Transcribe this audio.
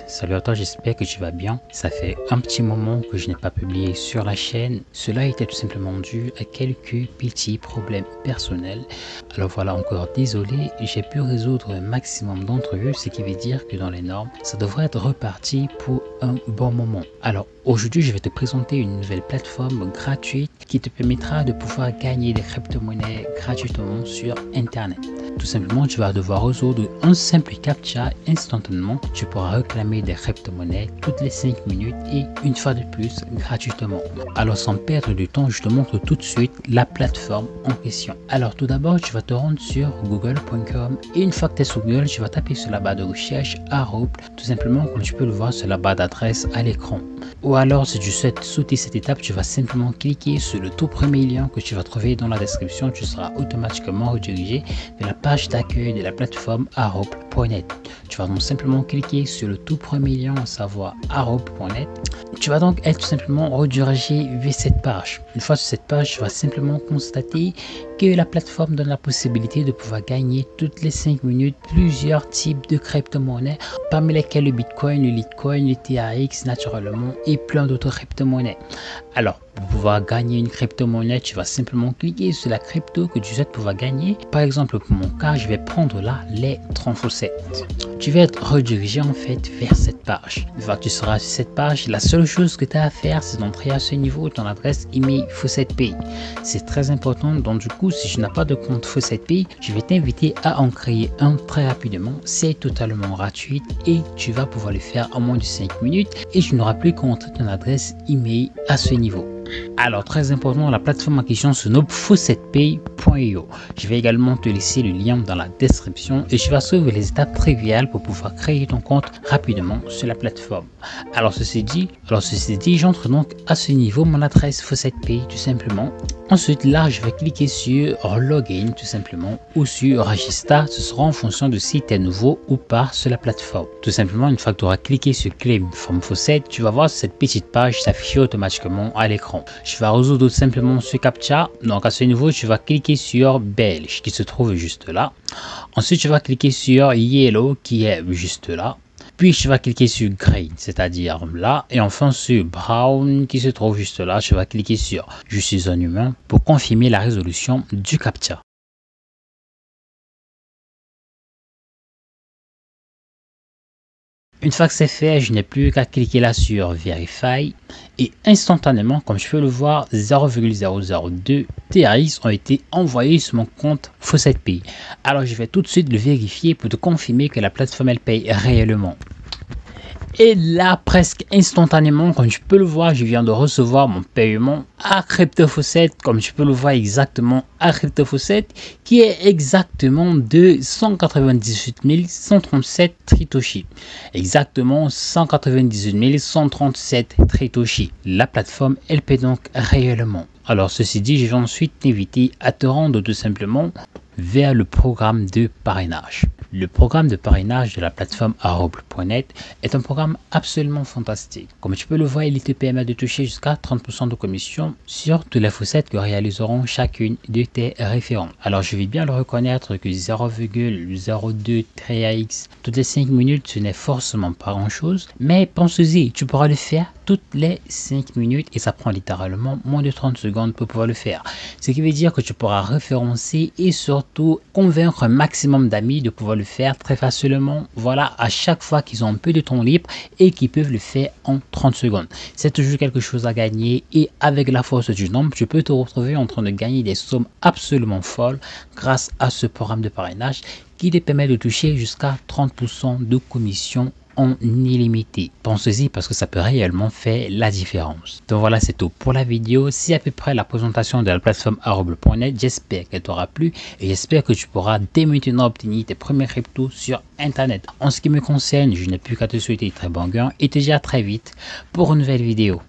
Salut à toi, j'espère que tu vas bien. Ça fait un petit moment que je n'ai pas publié sur la chaîne. Cela était tout simplement dû à quelques petits problèmes personnels. Alors voilà, encore désolé, j'ai pu résoudre un maximum d'entre eux, ce qui veut dire que dans les normes, ça devrait être reparti pour un bon moment. Alors aujourd'hui, je vais te présenter une nouvelle plateforme gratuite qui te permettra de pouvoir gagner des crypto-monnaies gratuitement sur Internet. Tout simplement, tu vas devoir résoudre un simple captcha instantanément. Tu pourras réclamer des crypto-monnaies toutes les 5 minutes et une fois de plus gratuitement. Alors sans perdre de temps, je te montre tout de suite la plateforme en question. Alors tout d'abord, tu vas te rendre sur google.com et une fois que tu es sur Google, tu vas taper sur la barre de recherche Aroble, tout simplement comme tu peux le voir sur la barre d'adresse à l'écran. Ou alors si tu souhaites sauter cette étape, tu vas simplement cliquer sur le tout premier lien que tu vas trouver dans la description. Tu seras automatiquement redirigé de la page d'accueil de la plateforme aroble.net. Tu vas donc simplement cliquer sur le tout premier lien, à savoir aroble.net. Tu vas donc être tout simplement redirigé vers cette page. Une fois sur cette page, tu vas simplement constater que la plateforme donne la possibilité de pouvoir gagner toutes les 5 minutes plusieurs types de crypto-monnaies, parmi lesquels le Bitcoin, le Litecoin, le TRX naturellement et plein d'autres crypto-monnaies. Alors, pour pouvoir gagner une crypto-monnaie, tu vas simplement cliquer sur la crypto que tu souhaites pouvoir gagner. Par exemple, pour mon cas, je vais prendre là les 37. Tu vas être redirigé en fait vers cette page. Une fois que tu seras sur cette page, la seule chose que tu as à faire, c'est d'entrer à ce niveau ton adresse email FaucetPay. C'est très important, donc du coup, si tu n'as pas de compte FaucetPay, je vais t'inviter à en créer un très rapidement. C'est totalement gratuit et tu vas pouvoir le faire en moins de 5 minutes et tu n'auras plus qu'à entrer ton adresse email à ce niveau. Alors très important, la plateforme en question se nomme FaucetPay.io. Je vais également te laisser le lien dans la description et tu vas suivre les étapes triviales pour pouvoir créer ton compte rapidement sur la plateforme. Alors ceci dit, j'entre donc à ce niveau mon adresse FaucetPay tout simplement. Ensuite là, je vais cliquer sur Login tout simplement ou sur Register. Ce sera en fonction de si tu es nouveau ou pas sur la plateforme. Tout simplement, une fois que tu auras cliqué sur Claim from Faucet, tu vas voir cette petite page s'afficher automatiquement à l'écran. Je vais résoudre tout simplement ce captcha. Donc à ce niveau, tu vas cliquer sur Belge qui se trouve juste là. Ensuite, tu vas cliquer sur Yellow qui est juste là. Puis tu vas cliquer sur Green, c'est-à-dire là, et enfin sur Brown qui se trouve juste là. Tu vas cliquer sur Je suis un humain pour confirmer la résolution du captcha. Une fois que c'est fait, je n'ai plus qu'à cliquer là sur Verify et instantanément, comme je peux le voir, 0,002 TRX ont été envoyés sur mon compte FaucetPay. Alors je vais tout de suite le vérifier pour te confirmer que la plateforme elle paye réellement. Et là, presque instantanément, comme tu peux le voir, je viens de recevoir mon paiement à CryptoFaucet, comme tu peux le voir exactement à CryptoFaucet, qui est exactement de 198 137 Tritoshi. Exactement 198 137 Tritoshi. La plateforme, elle paie donc réellement. Alors ceci dit, je vais ensuite t'inviter à te rendre tout simplement vers le programme de parrainage. Le programme de parrainage de la plateforme aroble.net est un programme absolument fantastique. Comme tu peux le voir, il te permet de toucher jusqu'à 30% de commission sur toutes les faussettes que réaliseront chacune de tes référents. Alors je vais bien le reconnaître que 0,02 TRX toutes les 5 minutes, ce n'est forcément pas grand chose, mais pense-y, tu pourras le faire toutes les 5 minutes et ça prend littéralement moins de 30 secondes pour pouvoir le faire. Ce qui veut dire que tu pourras référencer et surtout convaincre un maximum d'amis de pouvoir le faire très facilement. Voilà, à chaque fois qu'ils ont un peu de temps libre et qu'ils peuvent le faire en 30 secondes. C'est toujours quelque chose à gagner et avec la force du nombre, tu peux te retrouver en train de gagner des sommes absolument folles grâce à ce programme de parrainage qui te permet de toucher jusqu'à 30% de commission en illimité. Pense-y parce que ça peut réellement faire la différence. Donc voilà, c'est tout pour la vidéo. C'est à peu près la présentation de la plateforme aroble.net. J'espère qu'elle t'aura plu et j'espère que tu pourras dès maintenant obtenir tes premiers cryptos sur Internet. En ce qui me concerne, je n'ai plus qu'à te souhaiter très bon gain et te dire à très vite pour une nouvelle vidéo.